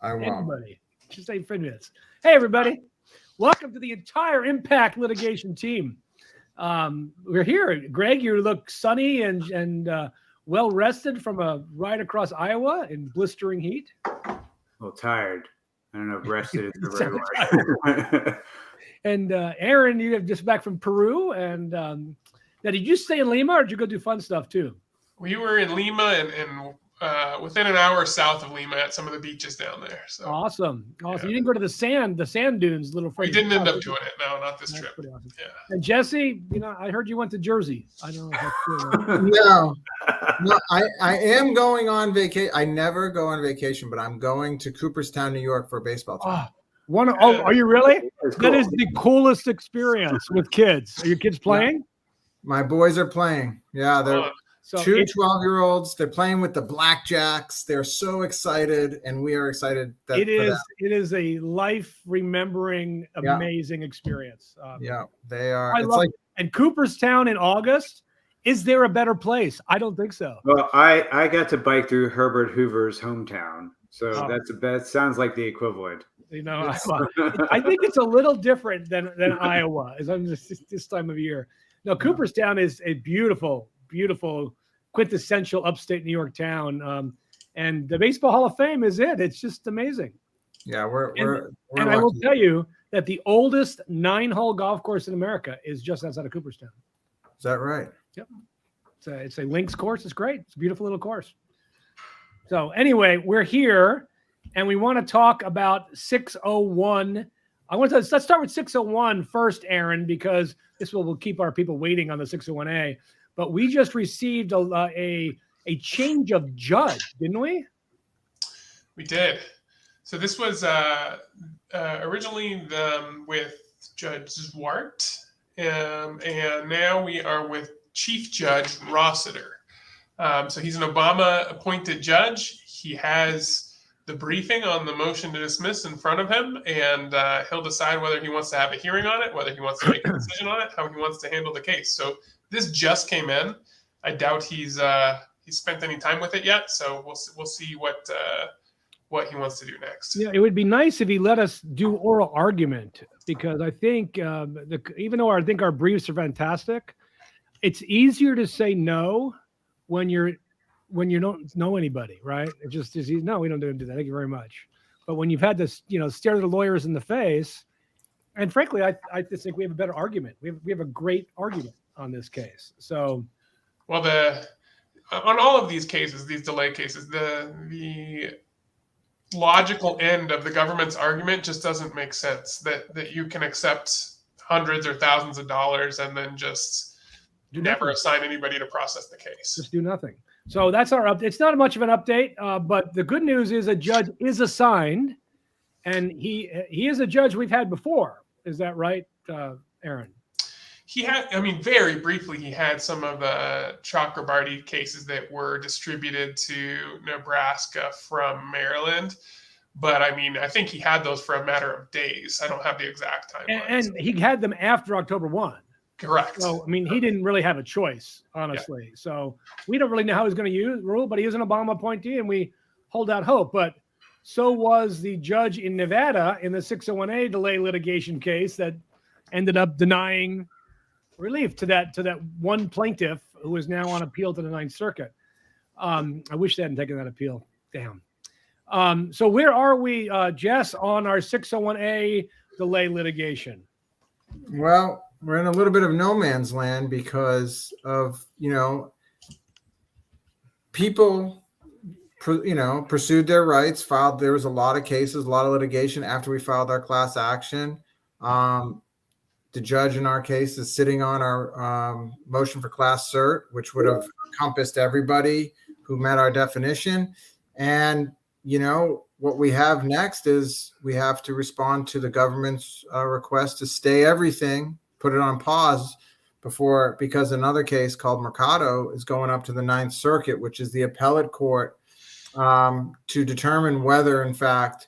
I won't. Anybody. Just 8 minutes. Hey, everybody. Welcome to the entire IMMPact litigation team. We're here. Greg, you look sunny and well rested from a ride across Iowa in blistering heat. Well, tired. I don't know if rested is the right word. And Aaron, you have just back from Peru. And now, did you stay in Lima or did you go do fun stuff too? We were in Lima and within an hour south of Lima at some of the beaches down there. So awesome. Yeah. You didn't go to the sand dunes, little. We didn't end up doing it. No, not this trip. Awesome. Yeah. And Jesse, I heard you went to Jersey. I don't know if that's true. No, I am going on vacation. I never go on vacation, but I'm going to Cooperstown, New York for a baseball team. Are you really? That's That cool. is the coolest experience with kids. Are your kids playing? My boys are playing. Yeah, they're So two it's- 12-year-olds. They're playing with the Blackjacks. They're so excited, and we are excited. It is a life remembering, amazing experience. Yeah, they are. I love it. And Cooperstown in August, is there a better place? I don't think so. Well, I got to bike through Herbert Hoover's hometown, so Oh. that sounds like the equivalent. I think it's a little different than Iowa as I'm this time of year. No, Cooperstown is a beautiful, beautiful, quintessential upstate New York town. And the Baseball Hall of Fame is it. It's just amazing. Yeah, we're And I will tell you that the oldest 9-hole golf course in America is just outside of Cooperstown. Is that right? Yep. It's a links course. It's great. It's a beautiful little course. So anyway, we're here and we want to talk about 601. Let's start with 601 first, Aaron, because this will keep our people waiting on the 601A. But we just received a change of judge, didn't we? We did. So this was originally with Judge Zwart, and now we are with Chief Judge Rossiter. So he's an Obama-appointed judge. He has the briefing on the motion to dismiss in front of him, and he'll decide whether he wants to have a hearing on it, whether he wants to make a decision on it, how he wants to handle the case. So this just came in. I doubt he's spent any time with it yet. So we'll see what he wants to do next. Yeah, it would be nice if he let us do oral argument, because I think even though I think our briefs are fantastic, it's easier to say no when you don't know anybody, right? It just is no, we don't do that. Thank you very much. But when you've had to stare the lawyers in the face, and frankly, I just think we have a better argument. We have a great argument on this case. So, well, on all of these cases, these delay cases, the logical end of the government's argument just doesn't make sense. That you can accept hundreds or thousands of dollars and then just never assign anybody to process the case. Just do nothing. So that's our update. It's not much of an update, but the good news is a judge is assigned, and he is a judge we've had before. Is that right, Aaron? He had, very briefly, he had some of the Chakrabarty cases that were distributed to Nebraska from Maryland. But I think he had those for a matter of days. I don't have the exact timeline. And he had them after October 1. Correct. So, he didn't really have a choice, honestly. Yeah. So we don't really know how he's going to rule, but he is an Obama appointee, and we hold out hope. But so was the judge in Nevada in the 601A delay litigation case that ended up denying relief to that one plaintiff who is now on appeal to the Ninth Circuit. I wish they hadn't taken that appeal. Damn. So where are we, Jess, on our 601A delay litigation? Well, we're in a little bit of no man's land because of, people, pursued their rights, there was a lot of cases, a lot of litigation after we filed our class action. The judge in our case is sitting on our motion for class cert, which would have encompassed everybody who met our definition. And, what we have next is we have to respond to the government's request to stay everything, put it on pause because another case called Mercado is going up to the Ninth Circuit, which is the appellate court, to determine whether, in fact,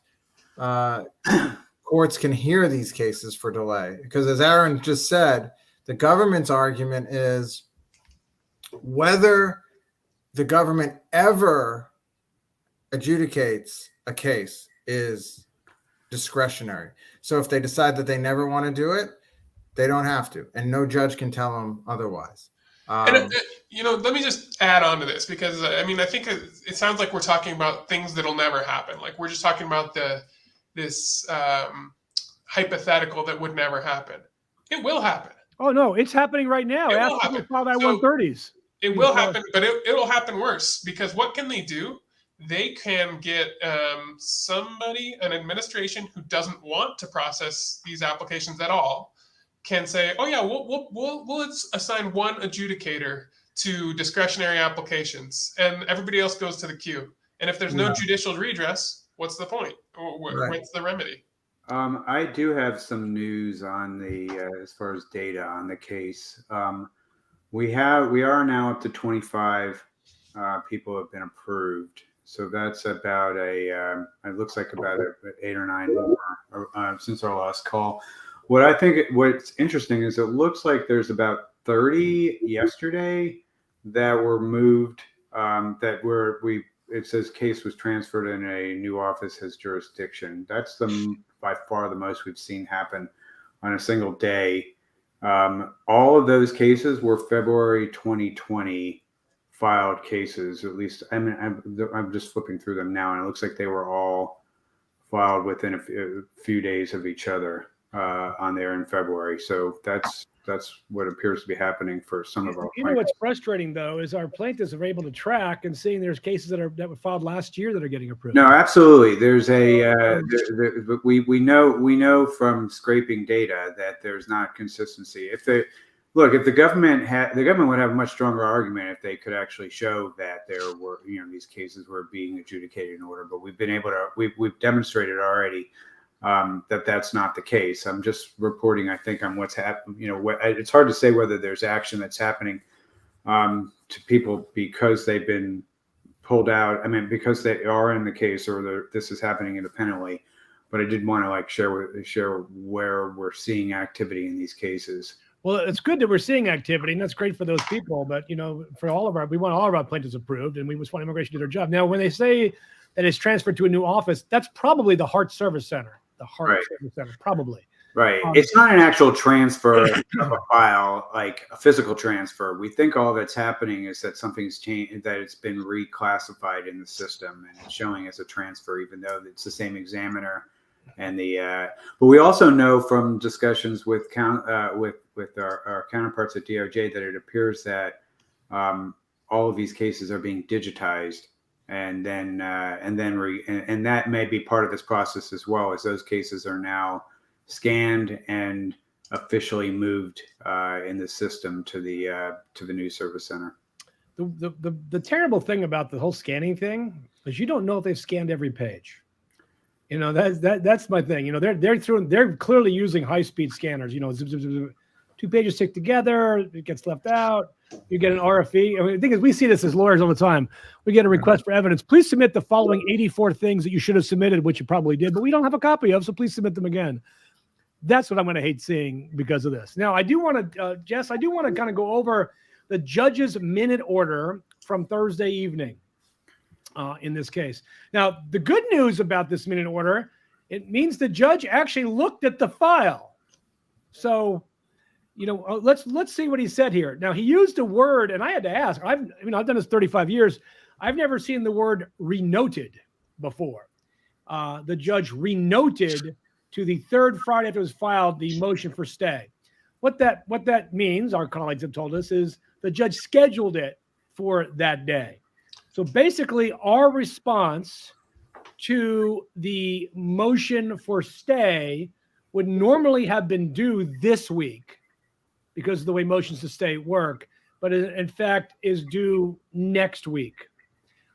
courts can hear these cases for delay. Because as Aaron just said, the government's argument is whether the government ever adjudicates a case is discretionary. So if they decide that they never want to do it, they don't have to, and no judge can tell them otherwise. And let me just add on to this, because I mean, I think it sounds like we're talking about things that'll never happen. Like we're just talking about this hypothetical that would never happen. It will happen. Oh no, it's happening right now. It will Ask people happen. filed So- I-130s. It will happen, but it'll happen worse, because what can they do? They can get an administration who doesn't want to process these applications at all, can say, oh yeah, we'll assign one adjudicator to discretionary applications, and everybody else goes to the queue. And if there's no judicial redress, what's the point? What's the remedy? I do have some news on the as far as data on the case. We are now up to 25 people have been approved. So that's about it looks like about 8 or 9 more since our last call. What's interesting is it looks like there's about 30 yesterday that were moved, it says case was transferred and a new office has jurisdiction. That's by far the most we've seen happen on a single day. All of those cases were February 2020 filed cases. At least, I mean, I'm just flipping through them now, and it looks like they were all filed within a few days of each other on there in February. So that's what appears to be happening for some of our. You know what's frustrating though is our plaintiffs are able to track and seeing there's cases that were filed last year that are getting approved. No, absolutely. There's we know from scraping data that there's not consistency. If the government would have a much stronger argument if they could actually show that there were these cases were being adjudicated in order. But we've demonstrated already that that's not the case. I'm just reporting, I think, on what's happened. It's hard to say whether there's action that's happening to people because they've been pulled out. I mean, because they are in the case, or this is happening independently. But I did want to share where we're seeing activity in these cases. Well, it's good that we're seeing activity, and that's great for those people. But we want all of our plaintiffs approved, and we just want immigration to do their job. Now, when they say that it's transferred to a new office, that's probably the Hart Service Center. Service Center, probably. Right. It's not an actual transfer of a file, like a physical transfer. We think all that's happening is that something's changed, that it's been reclassified in the system, and it's showing as a transfer, even though it's the same examiner. And but we also know from discussions with our counterparts at DOJ that it appears that all of these cases are being digitized, and that may be part of this process as well, as those cases are now scanned and officially moved in the system to the new service center. The terrible thing about the whole scanning thing is you don't know if they've scanned every page. That's my thing. They're clearly using high-speed scanners. Zip, zip, zip, zip. 2 pages stick together, it gets left out. You get an RFE. I mean, the thing is, we see this as lawyers all the time. We get a request for evidence. Please submit the following 84 things that you should have submitted, which you probably did, but we don't have a copy of, so please submit them again. That's what I'm going to hate seeing because of this. Now, I do want to, Jess, kind of go over the judge's minute order from Thursday evening in this case. Now, the good news about this minute order, it means the judge actually looked at the file. So, let's see what he said here. Now, he used a word, and I had to ask. I've done this 35 years. I've never seen the word renoted before. The judge renoted to the third Friday after it was filed the motion for stay. What that means, our colleagues have told us, is the judge scheduled it for that day. So basically, our response to the motion for stay would normally have been due this week because of the way motions to stay work, but in fact is due next week.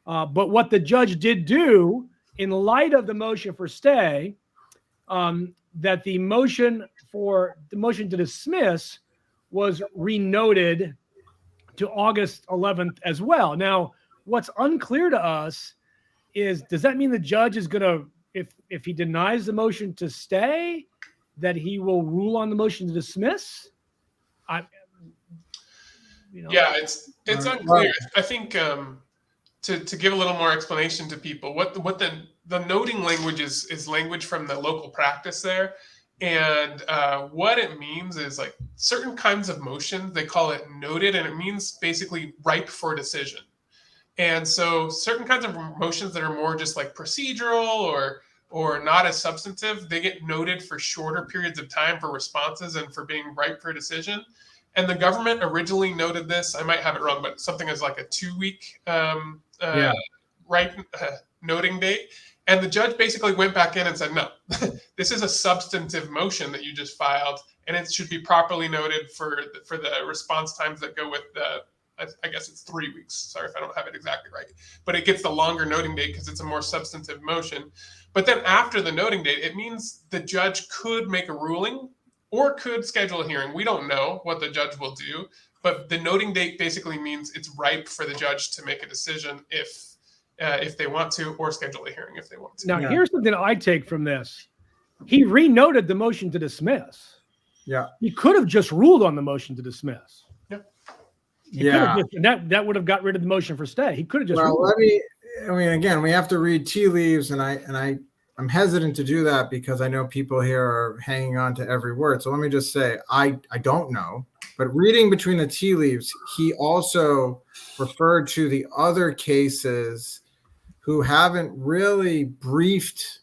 But what the judge did do, in light of the motion for stay, that the motion to dismiss was renoted to August 11th as well. Now, what's unclear to us is, does that mean the judge is going to, if he denies the motion to stay, that he will rule on the motion to dismiss? Yeah, it's unclear. I think to give a little more explanation to people, what the the noting language is language from the local practice there. And what it means is like certain kinds of motions, they call it noted, and it means basically ripe for decision. And so certain kinds of motions that are more just like procedural or not as substantive, they get noted for shorter periods of time for responses and for being ripe for decision. And the government originally noted this, I might have it wrong, but something as like a 2-week noting date. And the judge basically went back in and said, no, this is a substantive motion that you just filed, and it should be properly noted for the response times that go with the, I guess it's 3 weeks. Sorry if I don't have it exactly right. But it gets the longer noting date because it's a more substantive motion. But then after the noting date, it means the judge could make a ruling or could schedule a hearing. We don't know what the judge will do, but the noting date basically means it's ripe for the judge to make a decision if they want to, or schedule a hearing if they want to. Now, here's something I take from this. He re-noted the motion to dismiss. Yeah. He could have just ruled on the motion to dismiss. Yeah. That would have got rid of the motion for stay. He could have just ruled. Again, we have to read tea leaves, and I'm hesitant to do that because I know people here are hanging on to every word. So let me just say, I don't know, but reading between the tea leaves, he also referred to the other cases who haven't really briefed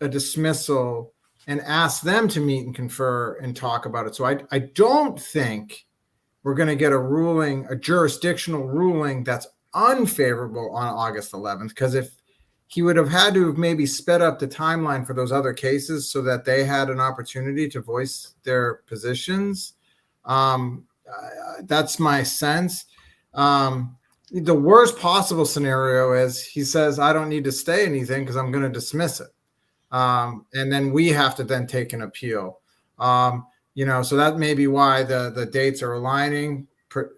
a dismissal and asked them to meet and confer and talk about it. So I don't think we're going to get a jurisdictional ruling that's unfavorable on August 11th, because if he would have had to have maybe sped up the timeline for those other cases so that they had an opportunity to voice their positions. That's my sense. The worst possible scenario is he says, I don't need to stay anything because I'm going to dismiss it. And then we have to then take an appeal. So that may be why the dates are aligning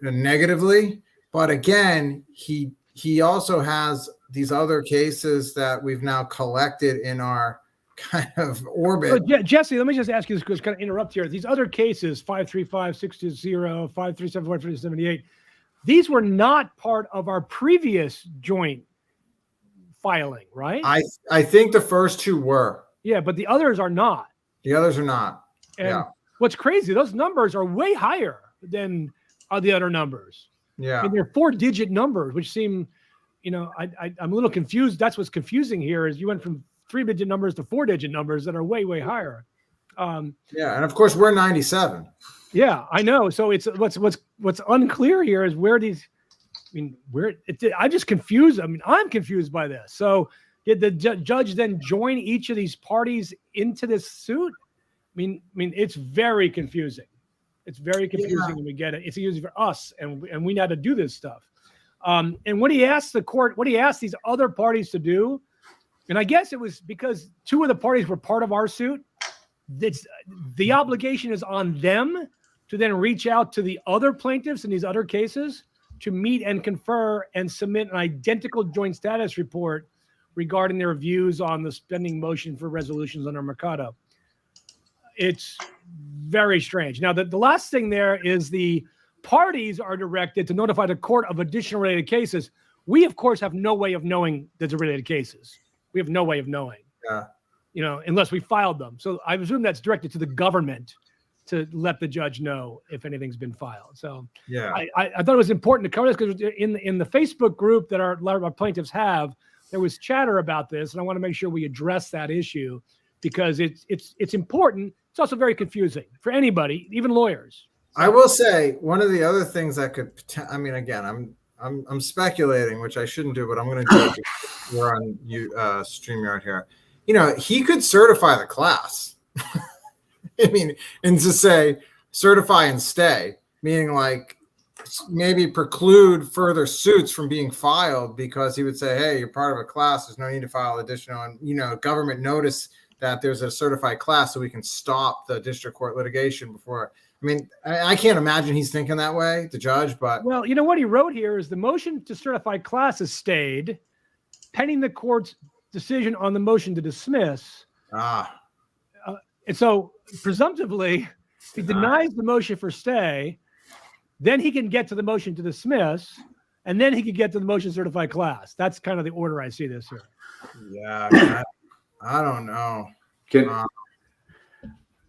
negatively. But again, he also has these other cases that we've now collected in our kind of orbit. So, Jesse, let me just ask you this, because kind of interrupt here. These other cases, 535, 620, 537, 578, these were not part of our previous joint filing, right? I think the first two were. Yeah, but the others are not. The others are not. And what's crazy, those numbers are way higher than the other numbers. Yeah. And they're 4-digit numbers, which seem, I'm a little confused. That's what's confusing here is you went from 3-digit numbers to 4-digit numbers that are way, way higher. And of course we're 97. Yeah, I know. So it's what's unclear here is where these. I'm just confused. I'm confused by this. So did the judge then join each of these parties into this suit? It's very confusing. It's very confusing, and we get it. It's easy for us, and we know how to do this stuff. And what he asked the court, what he asked these other parties to do, and I guess it was because 2 of the parties were part of our suit. The obligation is on them to then reach out to the other plaintiffs in these other cases to meet and confer and submit an identical joint status report regarding their views on the pending motion for resolutions under Mercado. It's very strange. Now, the last thing there is the parties are directed to notify the court of additional related cases. We, of course, have no way of knowing that they're related cases. We have no way of knowing, unless we filed them. So I presume that's directed to the government to let the judge know if anything's been filed. So I thought it was important to cover this because in the Facebook group that a lot of our plaintiffs have, there was chatter about this, and I want to make sure we address that issue because it's important. It's also very confusing for anybody, even lawyers. I will say one of the other things that could, again, I'm speculating, which I shouldn't do, but I'm going to do it. We're on StreamYard here. He could certify the class. And to say certify and stay, meaning like maybe preclude further suits from being filed because he would say, hey, you're part of a class. There's no need to file additional, and, government notice that there's a certified class so we can stop the district court litigation before. I can't imagine he's thinking that way, the judge, but. Well, what he wrote here is the motion to certify classes stayed pending the court's decision on the motion to dismiss. And so presumptively, if he denies the motion for stay, then he can get to the motion to dismiss, and then he can get to the motion to certify class. That's kind of the order I see this here. Yeah, I don't know. Can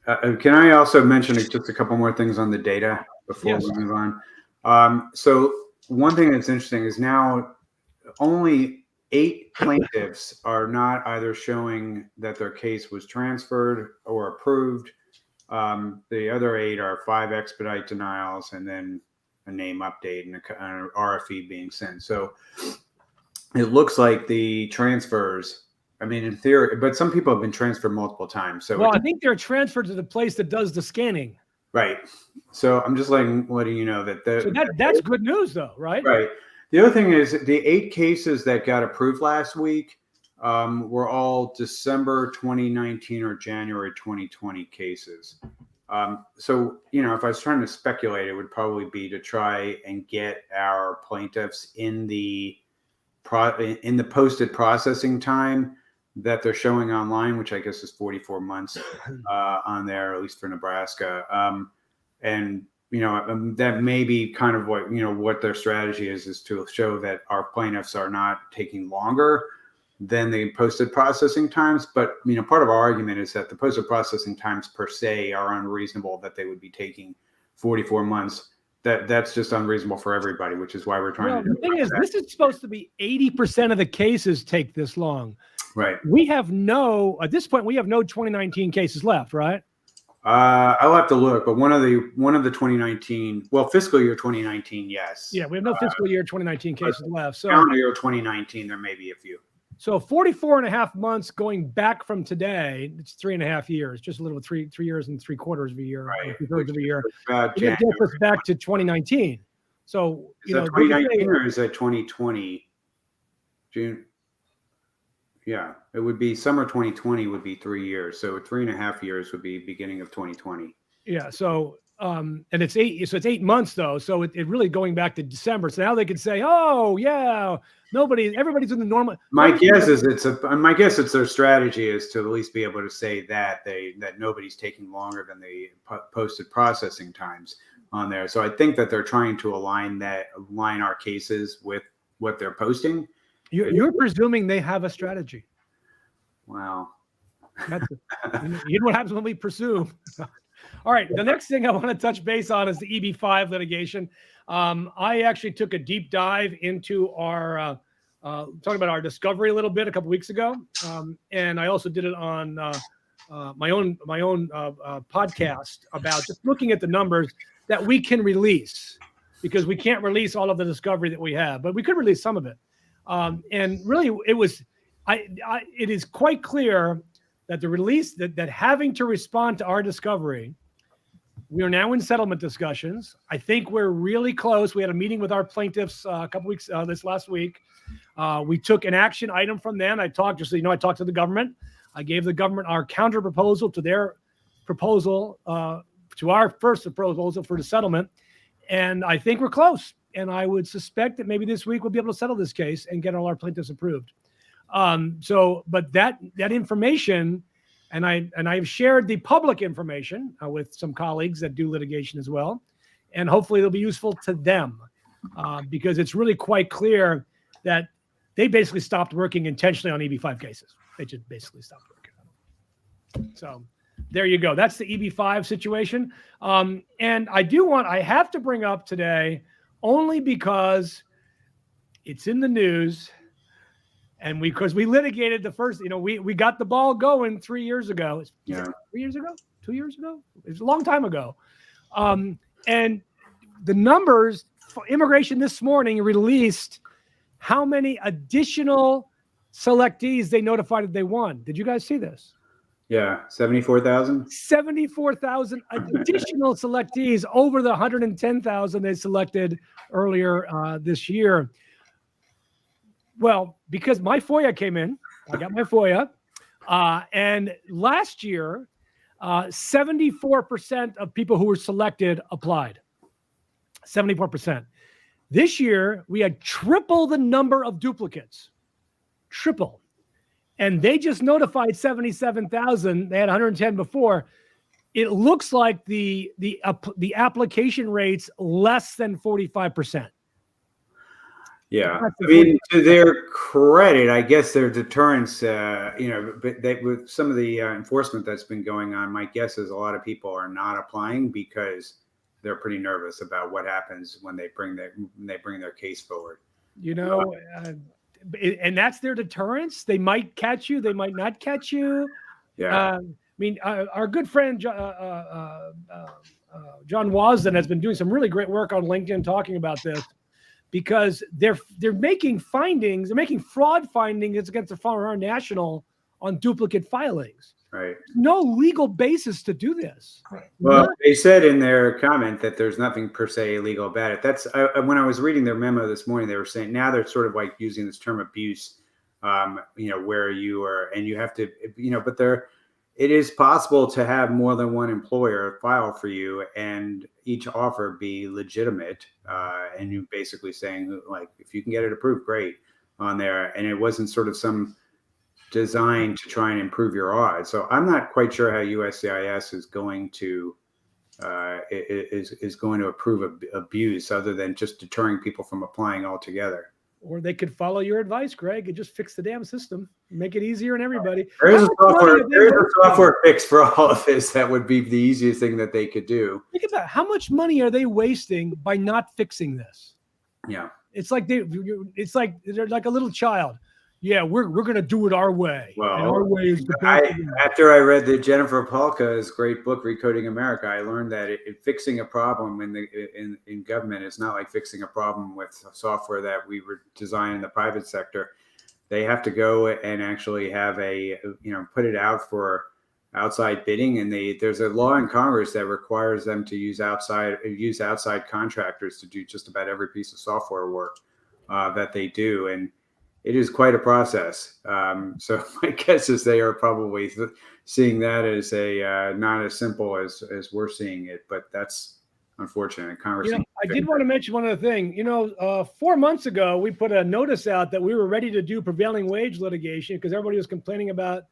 I also mention just a couple more things on the data before Yes. we move on? So one thing that's interesting is now only 8 plaintiffs are not either showing that their case was transferred or approved. The other 8 are 5 expedite denials and then a name update and an RFE being sent. So it looks like the transfers, I mean, in theory, but some people have been transferred multiple times. So Well, I think they're transferred to the place that does the scanning. right. So I'm just letting you know that that's good news, though, right? Right. The other thing is the 8 cases that got approved last week were all December 2019 or January 2020 cases. So, if I was trying to speculate, it would probably be to try and get our plaintiffs in the posted processing time that they're showing online, which I guess is 44 months on there, at least for Nebraska. And that may be kind of what their strategy is to show that our plaintiffs are not taking longer than the posted processing times. But, part of our argument is that the posted processing times per se are unreasonable, that they would be taking 44 months. That's just unreasonable for everybody, which is why we're trying to. The thing is, this is supposed to be 80% of the cases take this long. Right. At this point, we have no 2019 cases left, right? I'll have to look, but one of the 2019, fiscal year 2019, yes. Yeah, we have no fiscal year 2019 cases left. So calendar year 2019, there may be a few. So 44 and a half months going back from today, it's 3.5 years, just a little 3 years and 3/4 of a year, right? 2/3 of a year. It gets us back to 2019. So is that 2019 or is that 2020? June. Yeah, it would be summer 2020 would be 3 years. So 3.5 years would be beginning of 2020. Yeah. So and it's 8. So it's 8 months though. So it really going back to December. So now they could say, oh yeah, everybody's in the normal. My guess is it's their strategy is to at least be able to say that nobody's taking longer than the posted processing times on there. So I think that they're trying to align our cases with what they're posting. You're presuming they have a strategy. Wow. You know what happens when we presume. All right. The next thing I want to touch base on is the EB-5 litigation. I actually took a deep dive into our talking about our discovery a little bit a couple weeks ago, and I also did it on my own podcast about just looking at the numbers that we can release, because we can't release all of the discovery that we have, but we could release some of it. And really, it is quite clear that the release that having to respond to our discovery, we are now in settlement discussions. I think we're really close. We had a meeting with our plaintiffs a couple weeks this last week. We took an action item from them. I talked to the government. I gave the government our counter proposal to their proposal, to our first proposal for the settlement. And I think we're close. And I would suspect that maybe this week we'll be able to settle this case and get all our plaintiffs approved. But that information, and I've shared the public information with some colleagues that do litigation as well, and hopefully it'll be useful to them because it's really quite clear that they basically stopped working intentionally on EB-5 cases. They just basically stopped working on them. So there you go. That's the EB-5 situation. And I have to bring up today, only because it's in the news, and because we litigated the first, we got the ball going 3 years ago. 3 years ago? 2 years ago? It's a long time ago. And the numbers for immigration this morning released how many additional selectees they notified that they won. Did you guys see this? Yeah, 74,000. 74,000 additional selectees over the 110,000 they selected earlier this year. Well, because my FOIA came in, I got my FOIA, and last year, 74% of people who were selected applied. 74%. This year, we had triple the number of duplicates. Triple. And they just notified 77,000. They had 110 before. It looks like the application rate's less than 45%. Yeah, That's the I mean, 40. to their credit, I guess their deterrence, but with some of the enforcement that's been going on, my guess is a lot of people are not applying because they're pretty nervous about what happens when they bring their case forward. And that's their deterrence. They might catch you. They might not catch you. Yeah. I mean, our good friend John Wasden has been doing some really great work on LinkedIn talking about this, because they're making findings. They're making fraud findings against the Foreign National on duplicate filings. Right. No legal basis to do this. Well, they said in their comment that there's nothing per se illegal about it. That's when I was reading their memo this morning, they were saying now they're sort of like using this term abuse, where you are, and you have to, but it is possible to have more than one employer file for you and each offer be legitimate. And you basically saying, like, if you can get it approved, great on there. And it wasn't sort of some designed to try and improve your odds. So I'm not quite sure how USCIS is going to approve abuse other than just deterring people from applying altogether. Or they could follow your advice, Greg, and just fix the damn system, make it easier on everybody. There's a software fix for all of this. That would be the easiest thing that they could do. Think about how much money are they wasting by not fixing this? Yeah, it's like they're like a little child. Yeah, we're going to do it our way. Well, and our way is the best. After I read the Jennifer Polka's great book, Recoding America, I learned that fixing a problem in government is not like fixing a problem with software that we were designing in the private sector. They have to go and actually have put it out for outside bidding, and there's a law in Congress that requires them to use outside contractors to do just about every piece of software work that they do, and it is quite a process. So my guess is they are probably seeing that as not as simple as we're seeing it, but that's unfortunate. Congress. I did want to mention one other thing. 4 months ago, we put a notice out that we were ready to do prevailing wage litigation because everybody was complaining about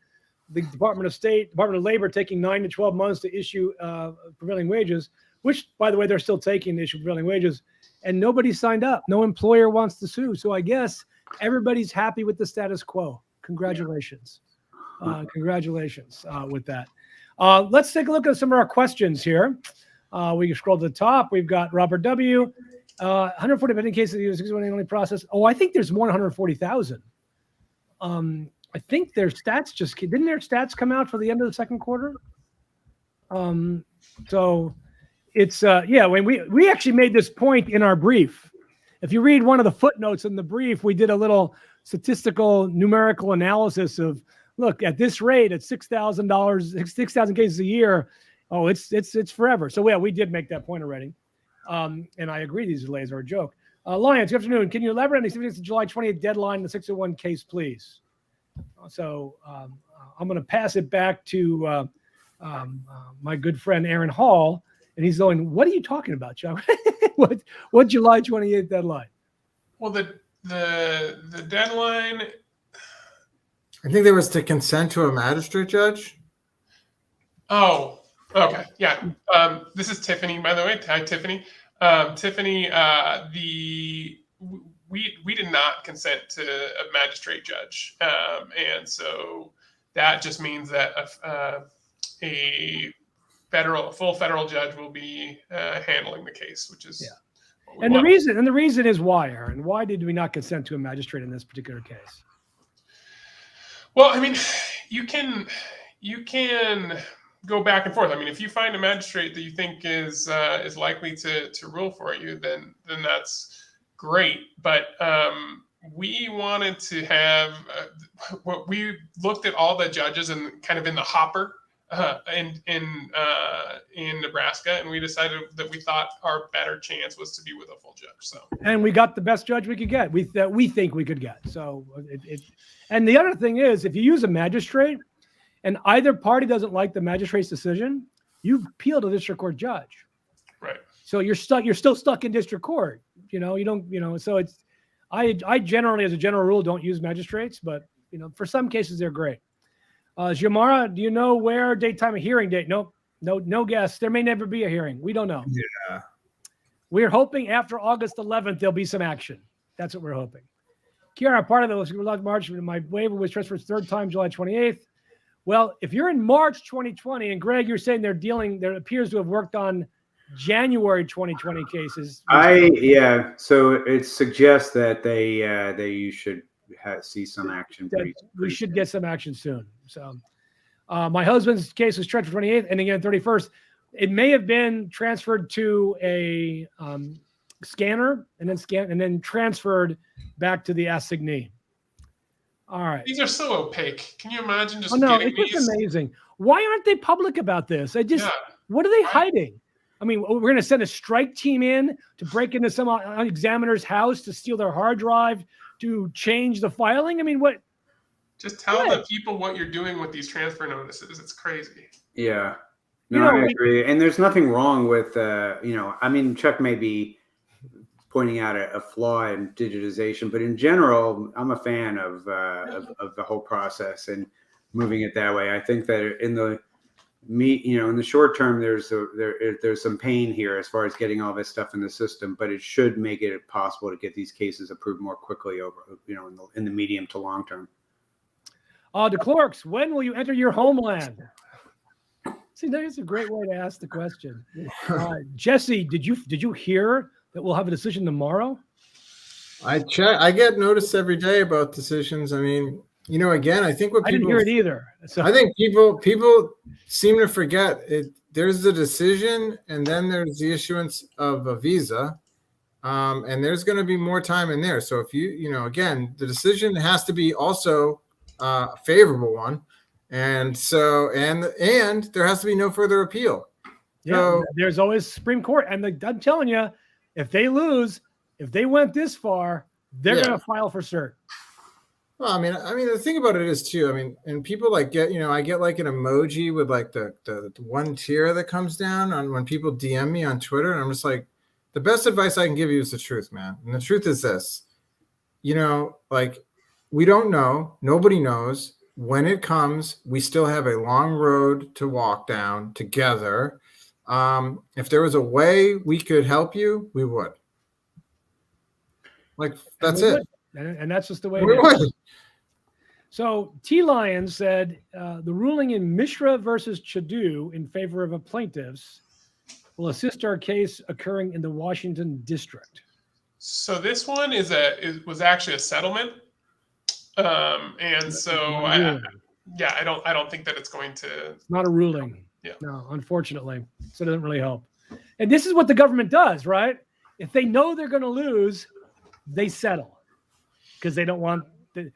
the Department of Labor taking 9 to 12 months to issue prevailing wages, which, by the way, they're still taking to issue prevailing wages, and nobody signed up. No employer wants to sue. So I guess everybody's happy with the status quo. Congratulations. Congratulations with that. Let's take a look at some of our questions here. We can scroll to the top. We've got Robert W. 140 pending cases of the U.S. only process. Oh, I think there's more than 140,000. I think their stats didn't their stats come out for the end of the second quarter? So it's when we actually made this point in our brief. If you read one of the footnotes in the brief, we did a little statistical numerical analysis of, look, at this rate, at $6,000, 6,000 cases a year, it's forever. So yeah, we did make that point already. And I agree these delays are a joke. Lyons, good afternoon. Can you elaborate on the significance of July 28th deadline in the 601 case, please? So I'm going to pass it back to my good friend Aaron Hall. And he's going, what are you talking about, John? what July 28th deadline? Well, the deadline, I think there was to consent to a magistrate judge. Oh, okay. Yeah. This is Tiffany, by the way. Hi, Tiffany. Tiffany, we did not consent to a magistrate judge. And so that just means that a full federal judge will be handling the case, which is And the reason is why, Aaron? Why did we not consent to a magistrate in this particular case? Well, I mean, you can go back and forth. I mean, if you find a magistrate that you think is likely to rule for you, then that's great. But we wanted to have what we looked at all the judges and kind of in the hopper in Nebraska, and we decided that we thought our better chance was to be with a full judge. So, and we got the best judge we could get. That we think we could get. So, and the other thing is, if you use a magistrate, and either party doesn't like the magistrate's decision, you appeal to the district court judge. Right. So you're stuck. You're still stuck in district court. You don't. So it's. I generally, as a general rule, don't use magistrates, but for some cases they're great. Jamara, do you know where, date, time, of hearing date? Nope. No guess. There may never be a hearing. We don't know. Yeah. We're hoping after August 11th, there'll be some action. That's what we're hoping. Kiara, part of the March, my waiver was transferred third time, July 28th. Well, if you're in March 2020, and Greg, you're saying there appears to have worked on January 2020 cases. So it suggests that you should see some action. We should get some action soon. So my husband's case was transferred 28th, and again 31st. It may have been transferred to a scanner and then transferred back to the assignee. All right. These are so opaque. Can you imagine just it's just amazing. Why aren't they public about this? What are they hiding? I mean, we're going to send a strike team in to break into some examiner's house to steal their hard drive, to change the filing. I mean, what? Just tell the people what you're doing with these transfer notices. It's crazy. Yeah. No, I agree. And there's nothing wrong with, Chuck may be pointing out a flaw in digitization, but in general, I'm a fan of the whole process and moving it that way. I think that in the short term, there's some pain here as far as getting all this stuff in the system, but it should make it possible to get these cases approved more quickly in the medium to long term. The clerks, when will you enter your homeland? See, that's a great way to ask the question. Jesse, did you hear that we'll have a decision tomorrow? I get notice every day about decisions. I mean, again, I think I didn't hear it either. So. I think people seem to forget it. There's the decision, and then there's the issuance of a visa, and there's going to be more time in there. So if again, the decision has to be also a favorable one, and so and there has to be no further appeal. Yeah, so, there's always Supreme Court, and I'm telling you, if they lose, if they went this far, they're going to file for cert. Well, I mean, the thing about it is too. And people I get like an emoji with like the one tear that comes down on when people DM me on Twitter, and I'm just like, the best advice I can give you is the truth, man. And the truth is this, we don't know, nobody knows when it comes. We still have a long road to walk down together. If there was a way we could help you, we would. That's it. And that's just the way it is. So T. Lyons said the ruling in Mishra versus Chadu in favor of a plaintiffs will assist our case occurring in the Washington district. So this one was actually a settlement. And so I don't think that it's going to. It's not a ruling. Yeah. No, unfortunately. So it doesn't really help. And this is what the government does, right? If they know they're going to lose, they settle because they don't want that.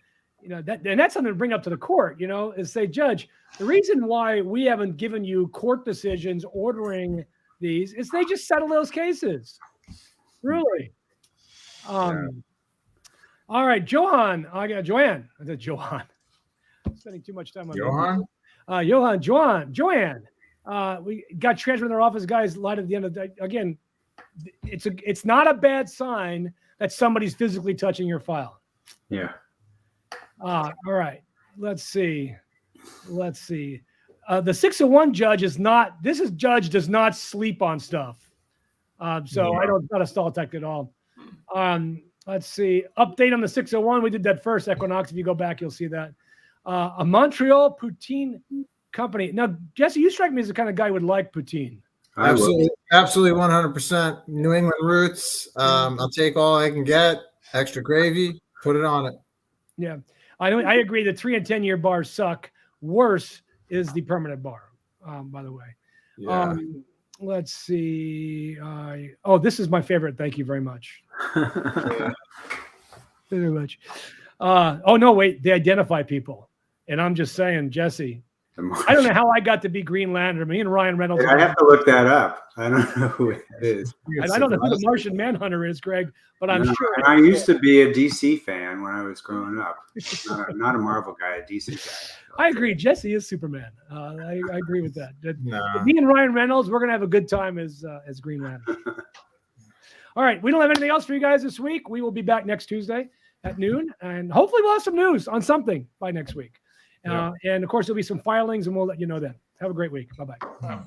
And that's something to bring up to the court, is say, Judge, the reason why we haven't given you court decisions ordering these is they just settle those cases. Really. All right, Johan. I got Joanne. I said Johan. I'm spending too much time on Johan. Joanne. We got transferred in their office. Guys lied at the end of the day. Again, it's not a bad sign that somebody's physically touching your file. Yeah. All right. Let's see. The 601 judge judge does not sleep on stuff. Not a stall tech at all. Let's see. Update on the 601. We did that first, Equinox. If you go back, you'll see that. A Montreal poutine company. Now, Jesse, you strike me as the kind of guy who would like poutine. Absolutely 100%. New England roots. I'll take all I can get. Extra gravy. Put it on it. Yeah. I agree. The 3 and 10 year bars suck. Worse is the permanent bar, by the way. Yeah. Let's see. This is my favorite. Thank you very much. Very much. No, wait. They identify people. And I'm just saying, Jesse, I don't know how I got to be Green Lantern. Me and Ryan Reynolds. I have to look that up. I don't know who it is. I don't know who the Martian Manhunter is, Greg, but I'm sure. And I used to be a DC fan when I was growing up. Not a Marvel guy, a DC guy. I agree. Jesse is Superman. I agree with that. No. Me and Ryan Reynolds, we're going to have a good time as Green Lantern. All right. We don't have anything else for you guys this week. We will be back next Tuesday at noon, and hopefully we'll have some news on something by next week. And of course, there'll be some filings, and we'll let you know then. Have a great week. Bye-bye. Wow.